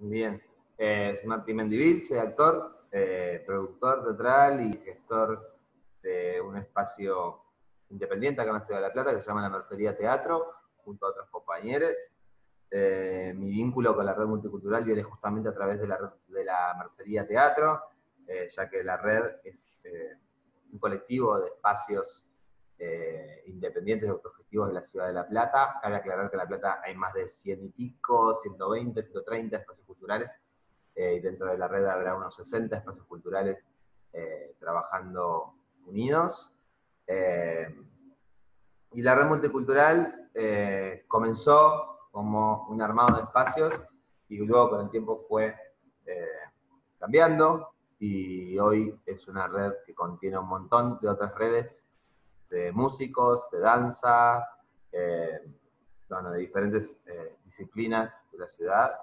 Bien. Soy Martín Mendivil, soy actor, productor teatral y gestor de un espacio independiente acá en la Ciudad de La Plata que se llama La Mercería Teatro, junto a otros compañeros. Mi vínculo con la red multicultural viene justamente a través de la red de la Mercería Teatro, ya que la red es un colectivo de espacios independientes de autogestivos de la Ciudad de La Plata. Cabe aclarar que en La Plata hay más de 100 y pico, 120, 130 espacios culturales, y dentro de la red habrá unos 60 espacios culturales trabajando unidos. Y la red multicultural comenzó como un armado de espacios y luego con el tiempo fue cambiando, y hoy es una red que contiene un montón de otras redes de músicos, de danza, bueno, de diferentes disciplinas de la ciudad.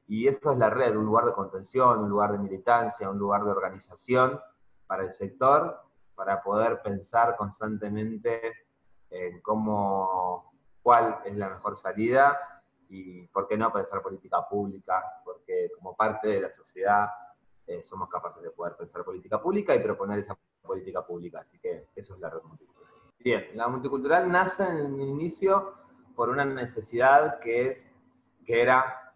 Y eso es la red, un lugar de contención, un lugar de militancia, un lugar de organización para el sector, para poder pensar constantemente en cuál es la mejor salida y por qué no pensar política pública, porque como parte de la sociedad somos capaces de poder pensar política pública y proponer esa política pública. Así que eso es la red multicultural. Bien, la multicultural nace en un inicio por una necesidad que era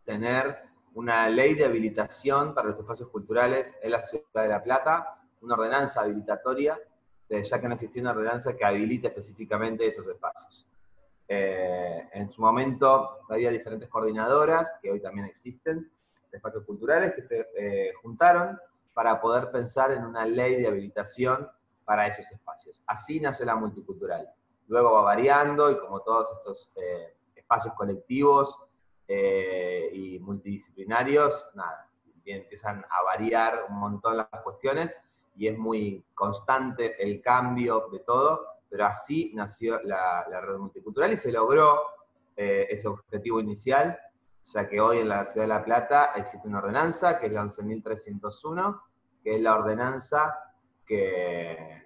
tener una ley de habilitación para los espacios culturales en la Ciudad de La Plata, una ordenanza habilitatoria, ya que no existía una ordenanza que habilite específicamente esos espacios. En su momento había diferentes coordinadoras, que hoy también existen, de espacios culturales, que se juntaron para poder pensar en una ley de habilitación para esos espacios. Así nace la multicultural. Luego va variando y como todos estos espacios colectivos y multidisciplinarios, nada, empiezan a variar un montón las cuestiones y es muy constante el cambio de todo, pero así nació la red multicultural y se logró ese objetivo inicial, ya que hoy en la Ciudad de La Plata existe una ordenanza, que es la 11.301, que es la ordenanza que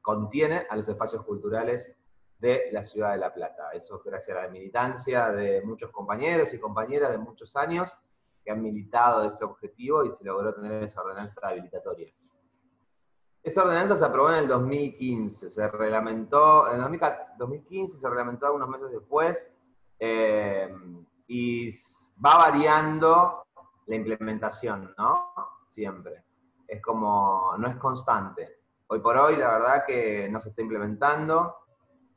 contiene a los espacios culturales de la Ciudad de La Plata. Eso es gracias a la militancia de muchos compañeros y compañeras de muchos años que han militado ese objetivo y se logró tener esa ordenanza habilitatoria. Esa ordenanza se aprobó en el 2015, se reglamentó, en el 2015 se reglamentó algunos meses después, y va variando la implementación, ¿no? Siempre. Es como, no es constante. Hoy por hoy, la verdad que no se está implementando.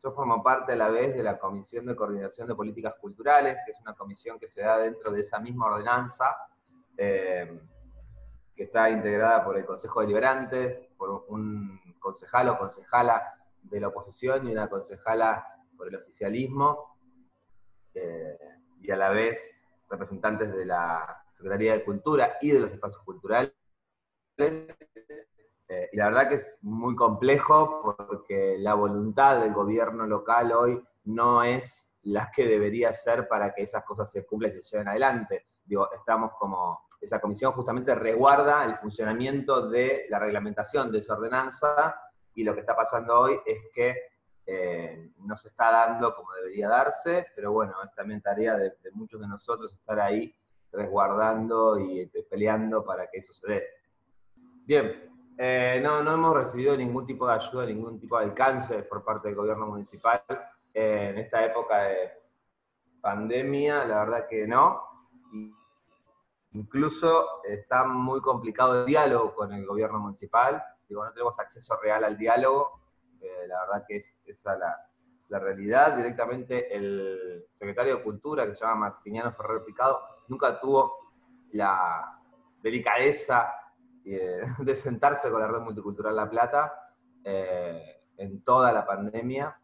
Yo formo parte a la vez de la Comisión de Coordinación de Políticas Culturales, que es una comisión que se da dentro de esa misma ordenanza, que está integrada por el Consejo Deliberantes, por un concejal o concejala de la oposición y una concejala por el oficialismo, y a la vez representantes de la Secretaría de Cultura y de los espacios culturales. Y la verdad que es muy complejo porque la voluntad del gobierno local hoy no es la que debería ser para que esas cosas se cumplan y se lleven adelante. Digo, estamos como, esa comisión justamente resguarda el funcionamiento de la reglamentación de esa ordenanza, y lo que está pasando hoy es que no se está dando como debería darse, pero bueno, es también tarea de muchos de nosotros estar ahí resguardando y peleando para que eso se dé. Bien, no hemos recibido ningún tipo de ayuda, ningún tipo de alcance por parte del gobierno municipal en esta época de pandemia, la verdad que no. Y incluso está muy complicado el diálogo con el gobierno municipal. Digo, no tenemos acceso real al diálogo. La verdad que es esa la realidad. Directamente el secretario de Cultura, que se llama Martiniano Ferrer Picado, nunca tuvo la delicadeza de sentarse con la red multicultural La Plata en toda la pandemia.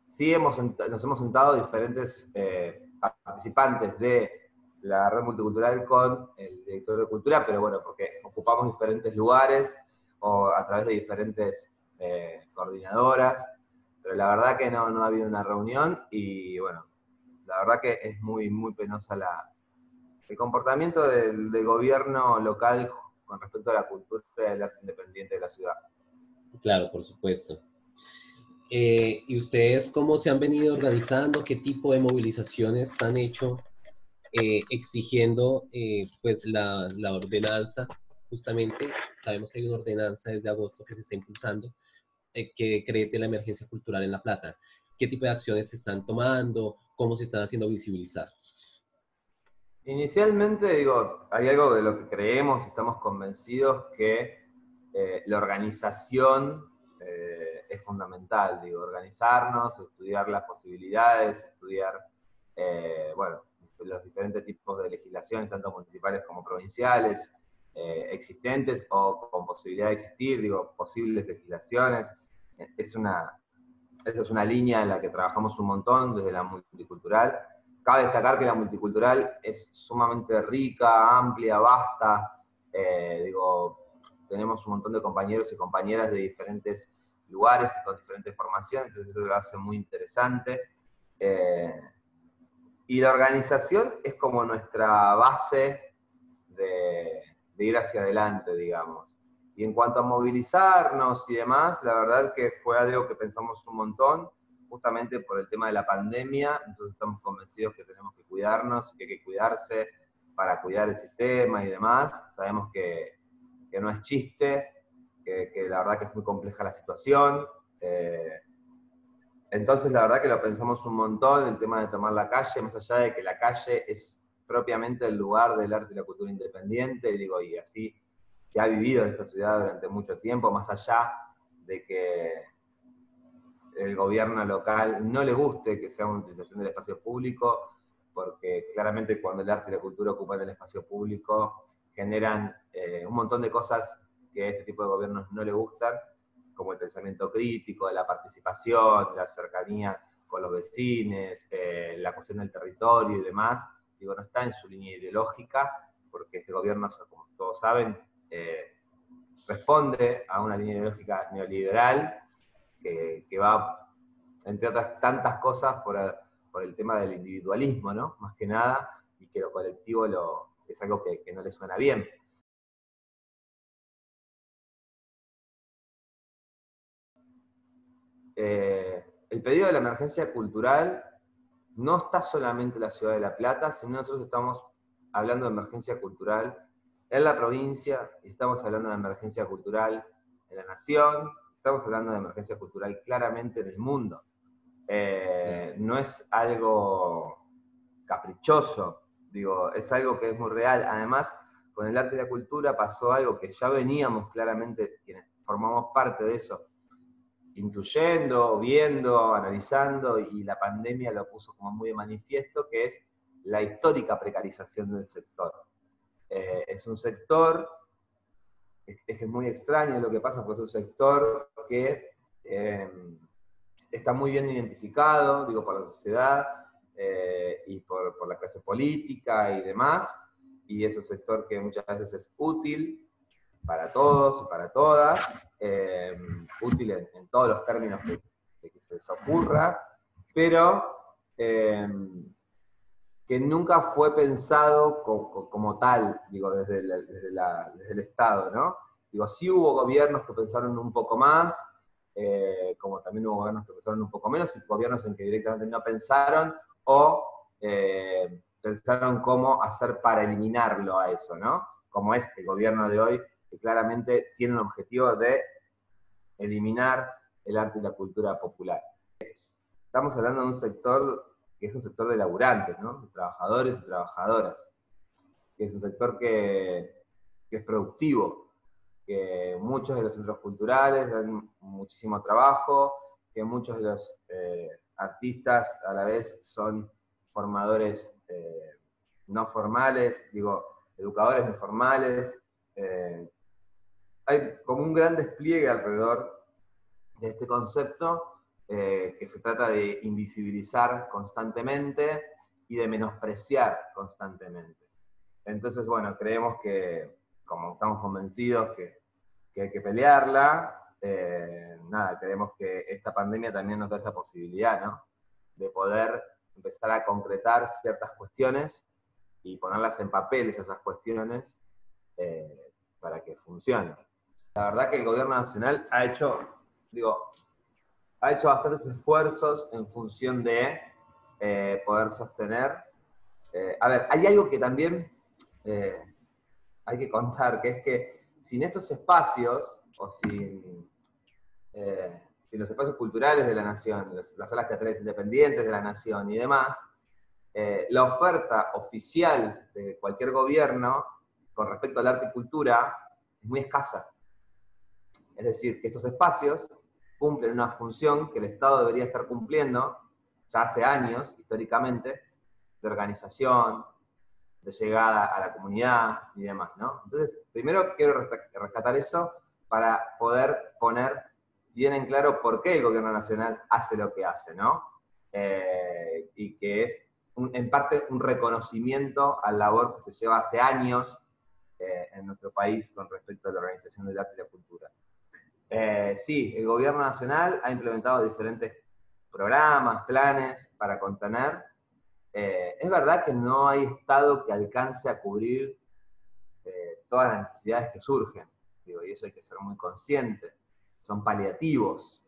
Sí nos hemos sentado diferentes participantes de la red multicultural con el director de cultura, pero bueno, porque ocupamos diferentes lugares o a través de diferentes coordinadoras, pero la verdad que no ha habido una reunión y bueno, la verdad que es muy, muy penosa el comportamiento del gobierno local con respecto a la cultura del arte independiente de la ciudad. Claro, por supuesto. ¿Y ustedes cómo se han venido organizando? ¿Qué tipo de movilizaciones han hecho exigiendo pues la ordenanza. Justamente sabemos que hay una ordenanza desde agosto que se está impulsando, que decrete la emergencia cultural en La Plata. ¿Qué tipo de acciones se están tomando? ¿Cómo se están haciendo visibilizar? Inicialmente, digo, hay algo de lo que creemos, estamos convencidos que la organización es fundamental, digo, organizarnos, estudiar las posibilidades, estudiar, bueno, los diferentes tipos de legislaciones, tanto municipales como provinciales, existentes o con posibilidad de existir, digo, posibles legislaciones. Es una, Esa es una línea en la que trabajamos un montón desde la multicultural. Cabe destacar que la multicultural es sumamente rica, amplia, vasta. Digo, tenemos un montón de compañeros y compañeras de diferentes lugares y con diferentes formaciones, entonces eso lo hace muy interesante. Eh, y la organización es como nuestra base de ir hacia adelante, digamos. Y en cuanto a movilizarnos y demás, la verdad que fue algo que pensamos un montón, justamente por el tema de la pandemia, entonces estamos convencidos que tenemos que cuidarnos, que hay que cuidarse para cuidar el sistema y demás. Sabemos que no es chiste, que la verdad que es muy compleja la situación. Entonces la verdad que lo pensamos un montón, el tema de tomar la calle, más allá de que la calle es propiamente el lugar del arte y la cultura independiente, y digo, y así se ha vivido en esta ciudad durante mucho tiempo, más allá de que el gobierno local no le guste que sea una utilización del espacio público, porque claramente cuando el arte y la cultura ocupan el espacio público generan un montón de cosas que a este tipo de gobiernos no le gustan, como el pensamiento crítico, la participación, la cercanía con los vecinos, la cuestión del territorio y demás. Digo, no está en su línea ideológica, porque este gobierno, como todos saben, responde a una línea ideológica neoliberal que va, entre otras tantas cosas, por el tema del individualismo, ¿no? Más que nada, y que lo colectivo es algo que no le suena bien. El pedido de la emergencia cultural no está solamente en la ciudad de La Plata, sino nosotros estamos hablando de emergencia cultural en la provincia, estamos hablando de emergencia cultural en la nación, estamos hablando de emergencia cultural claramente en el mundo. No es algo caprichoso, digo, es algo que es muy real. Además, con el arte y la cultura pasó algo que ya veníamos claramente, quienes formamos parte de eso, incluyendo, viendo, analizando, y la pandemia lo puso como muy de manifiesto, que es la histórica precarización del sector. Es un sector, es muy extraño lo que pasa, porque es un sector que está muy bien identificado, digo, por la sociedad y por la clase política y demás, y es un sector que muchas veces es útil para todos y para todas, útil en todos los términos que se les ocurra, pero que nunca fue pensado como tal, digo, desde el Estado, ¿no? Digo, sí hubo gobiernos que pensaron un poco más, como también hubo gobiernos que pensaron un poco menos, y gobiernos en que directamente no pensaron, o pensaron cómo hacer para eliminarlo a eso, ¿no? Como es el gobierno de hoy, que claramente tiene un objetivo de eliminar el arte y la cultura popular. Estamos hablando de un sector que es un sector de laburantes, ¿no? De trabajadores y trabajadoras, que es un sector que es productivo, que muchos de los centros culturales dan muchísimo trabajo, que muchos de los artistas a la vez son formadores no formales, digo, educadores no formales. Hay como un gran despliegue alrededor de este concepto que se trata de invisibilizar constantemente y de menospreciar constantemente. Entonces, bueno, creemos que, como estamos convencidos que hay que pelearla, nada, creemos que esta pandemia también nos da esa posibilidad, ¿no? De poder empezar a concretar ciertas cuestiones y ponerlas en papel, esas cuestiones, para que funcionen. La verdad que el gobierno nacional ha hecho, digo, ha hecho bastantes esfuerzos en función de poder sostener A ver, hay algo que también hay que contar, que es que sin estos espacios, o sin los espacios culturales de la nación, las salas teatrales independientes de la nación y demás, la oferta oficial de cualquier gobierno con respecto al arte y cultura es muy escasa. Es decir, que estos espacios cumplen una función que el Estado debería estar cumpliendo ya hace años, históricamente, de organización, de llegada a la comunidad y demás, ¿no? Entonces, primero quiero rescatar eso para poder poner bien en claro por qué el gobierno nacional hace lo que hace, ¿no? Y que es, en parte, un reconocimiento a la labor que se lleva hace años en nuestro país con respecto a la organización del arte y la cultura. Sí, el gobierno nacional ha implementado diferentes programas, planes para contener. Es verdad que no hay Estado que alcance a cubrir todas las necesidades que surgen, digo, y eso hay que ser muy consciente. Son paliativos.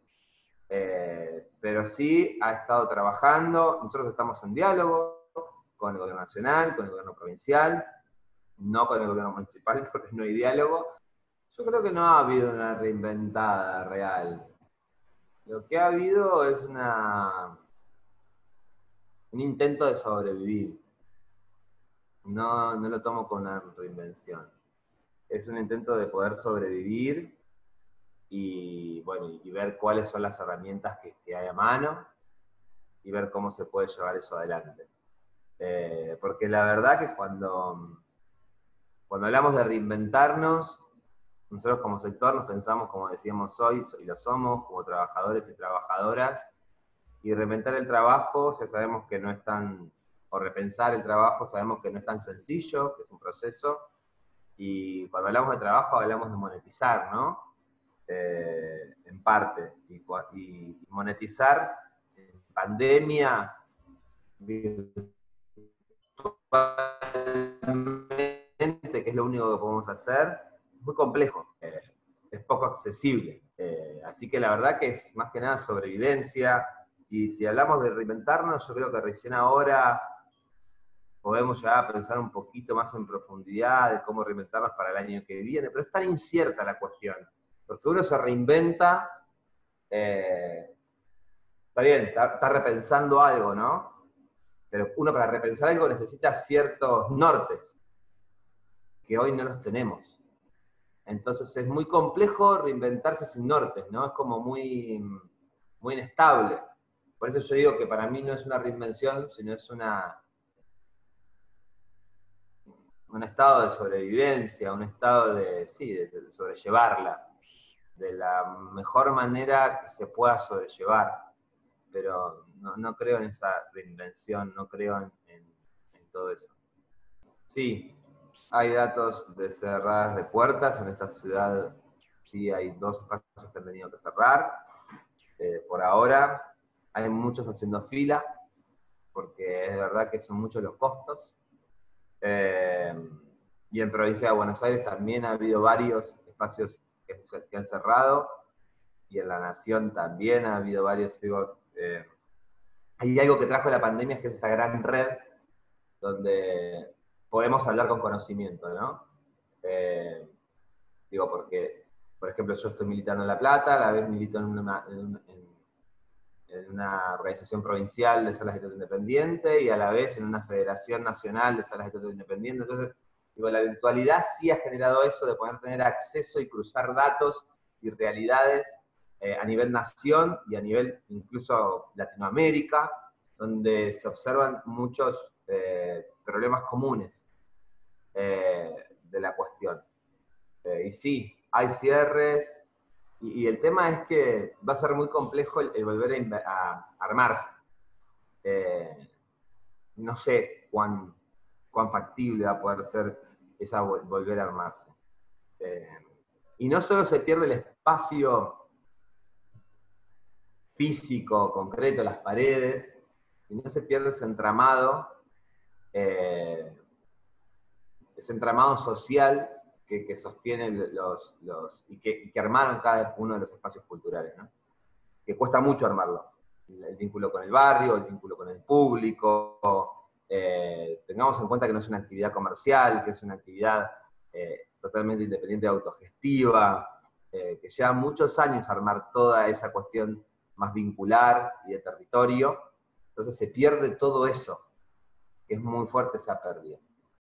Pero sí ha estado trabajando, nosotros estamos en diálogo con el gobierno nacional, con el gobierno provincial, no con el gobierno municipal porque no hay diálogo. Yo creo que no ha habido una reinventada real. Lo que ha habido es un intento de sobrevivir. No lo tomo como una reinvención. Es un intento de poder sobrevivir y, bueno, y ver cuáles son las herramientas que hay a mano y ver cómo se puede llevar eso adelante. Porque la verdad que cuando hablamos de reinventarnos, nosotros como sector nos pensamos, como decíamos hoy, y lo somos, como trabajadores y trabajadoras, y reinventar el trabajo, ya sabemos que no es tan, o repensar el trabajo, sabemos que no es tan sencillo, que es un proceso, y cuando hablamos de trabajo hablamos de monetizar, ¿no? En parte, y monetizar en pandemia, virtualmente, que es lo único que podemos hacer, es muy complejo, es poco accesible. Así que la verdad que es más que nada sobrevivencia, y si hablamos de reinventarnos, yo creo que recién ahora podemos llegar a pensar un poquito más en profundidad de cómo reinventarnos para el año que viene, pero es tan incierta la cuestión, porque uno se reinventa, está bien, está repensando algo, ¿no? Pero uno para repensar algo necesita ciertos nortes, que hoy no los tenemos. Entonces es muy complejo reinventarse sin nortes, ¿no? Es como muy inestable. Por eso yo digo que para mí no es una reinvención, sino es un estado de sobrevivencia, un estado de sobrellevarla de la mejor manera que se pueda sobrellevar. Pero no creo en esa reinvención, no creo en todo eso. Sí, hay datos de cerradas de puertas en esta ciudad. Sí, hay 2 espacios que han tenido que cerrar. Por ahora hay muchos haciendo fila, porque es verdad que son muchos los costos. Y en provincia de Buenos Aires también ha habido varios espacios que han cerrado, y en la Nación también ha habido varios. Digo, hay algo que trajo la pandemia, es que es esta gran red donde podemos hablar con conocimiento, ¿no? Digo, porque, por ejemplo, yo estoy militando en La Plata, a la vez milito en una organización provincial de salas de teatro independiente, y a la vez en una federación nacional de salas de teatro independiente. Entonces, digo, la virtualidad sí ha generado eso de poder tener acceso y cruzar datos y realidades a nivel nación y a nivel incluso Latinoamérica, donde se observan muchos problemas comunes de la cuestión. Y sí, hay cierres, y el tema es que va a ser muy complejo el volver a armarse. No sé cuán factible va a poder ser esa volver a armarse. Y no solo se pierde el espacio físico, concreto, las paredes, sino se pierde ese entramado social que sostienen y que armaron cada uno de los espacios culturales, ¿no? Que cuesta mucho armarlo. El vínculo con el barrio, el vínculo con el público, tengamos en cuenta que no es una actividad comercial, que es una actividad totalmente independiente, autogestiva, que lleva muchos años armar toda esa cuestión más vincular y de territorio. Entonces se pierde todo eso, que es muy fuerte esa pérdida.